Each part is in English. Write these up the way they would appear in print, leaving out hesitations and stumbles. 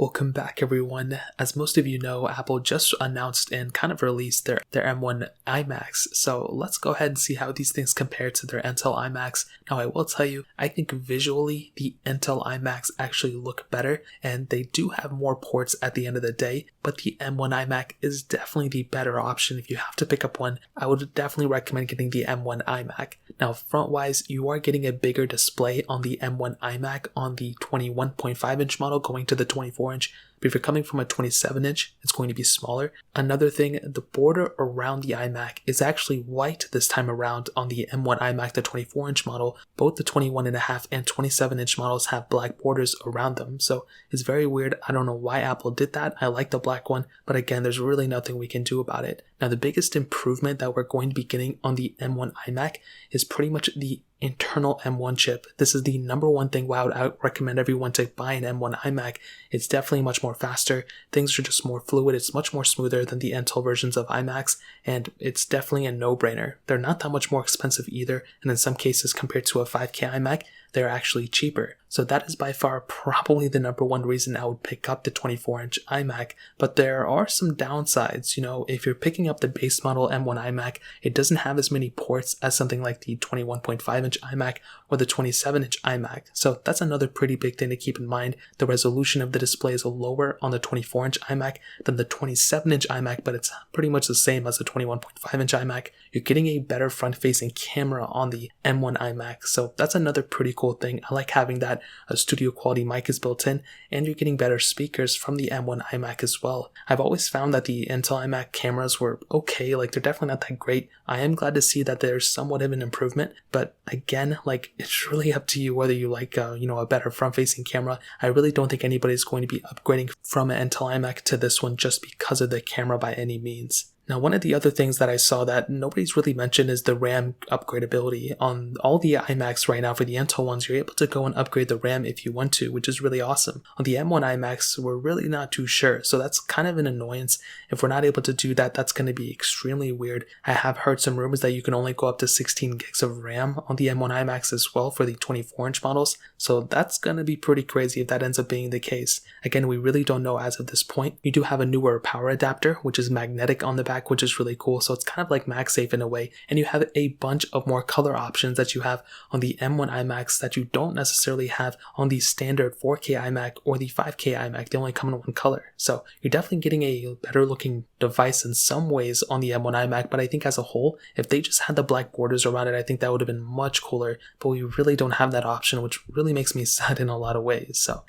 Welcome back, everyone. As most of you know, Apple just announced and kind of released their M1 iMacs. So let's go ahead and see how these things compare to their Intel iMacs. Now, I will tell you, I think visually the Intel iMacs actually look better, and they do have more ports at the end of the day, but the M1 iMac is definitely the better option. If you have to pick up one, I would definitely recommend getting the M1 iMac. Now, front-wise, you are getting a bigger display on the M1 iMac on the 21.5-inch model going to the 24-inch. But if you're coming from a 27-inch, it's going to be smaller. Another thing, the border around the iMac is actually white this time around on the M1 iMac, the 24-inch model. Both the 21.5 and 27-inch models have black borders around them. So it's very weird. I don't know why Apple did that. I like the black one, but again, there's really nothing we can do about it. Now, the biggest improvement that we're going to be getting on the M1 iMac is pretty much the internal M1 chip. This is the number one thing why I would recommend everyone to buy an M1 iMac. It's definitely much more faster. Things are just more fluid. It's much more smoother than the Intel versions of iMacs, and it's definitely a no-brainer. They're not that much more expensive either, and in some cases compared to a 5K iMac, they're actually cheaper. So that is by far probably the number one reason I would pick up the 24-inch iMac. But there are some downsides. You know, if you're picking up the base model M1 iMac, it doesn't have as many ports as something like the 21.5-inch iMac or the 27-inch iMac. So that's another pretty big thing to keep in mind. The resolution of the display is lower on the 24-inch iMac than the 27-inch iMac, but it's pretty much the same as the 21.5-inch iMac. You're getting a better front-facing camera on the M1 iMac. So that's another pretty cool thing. I like having that. A studio quality mic is built in, and you're getting better speakers from the M1 iMac as well. I've always found that the Intel iMac cameras were okay, like they're definitely not that great. I am glad to see that there's somewhat of an improvement, but again, like it's really up to you whether you like a better front-facing camera. I really don't think anybody's going to be upgrading from an Intel iMac to this one just because of the camera by any means. Now, one of the other things that I saw that nobody's really mentioned is the RAM upgradability. On all the iMacs right now, for the Intel ones, you're able to go and upgrade the RAM if you want to, which is really awesome. On the M1 iMacs, we're really not too sure, so that's kind of an annoyance. If we're not able to do that, that's going to be extremely weird. I have heard some rumors that you can only go up to 16 gigs of RAM on the M1 iMacs as well for the 24-inch models, so that's going to be pretty crazy if that ends up being the case. Again, we really don't know as of this point. You do have a newer power adapter, which is magnetic on the back, which is really cool. So it's kind of like MagSafe in a way, and you have a bunch of more color options that you have on the M1 iMacs that you don't necessarily have on the standard 4K iMac or the 5K iMac. They only come in one color. So you're definitely getting a better looking device in some ways on the M1 iMac, but I think as a whole, if they just had the black borders around it, I think that would have been much cooler, but we really don't have that option, which really makes me sad in a lot of ways. So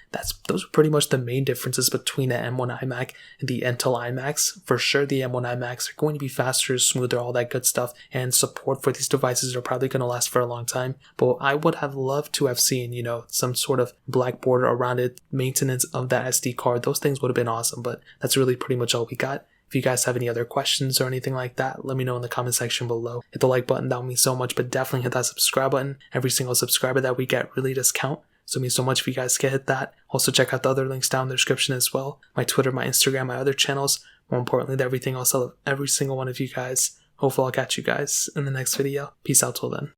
those are pretty much the main differences between the M1 iMac and the Intel iMacs. For sure, the M1 iMacs are going to be faster, smoother, all that good stuff, and support for these devices are probably going to last for a long time. But I would have loved to have seen, some sort of black border around it, maintenance of that SD card. Those things would have been awesome, but that's really pretty much all we got. If you guys have any other questions or anything like that, let me know in the comment section below. Hit the like button, that would mean so much, but definitely hit that subscribe button. Every single subscriber that we get really does count. So it means so much if you guys can hit that. Also check out the other links down in the description as well. My Twitter, my Instagram, my other channels. More importantly, everything else, I love every single one of you guys. Hopefully I'll catch you guys in the next video. Peace out till then.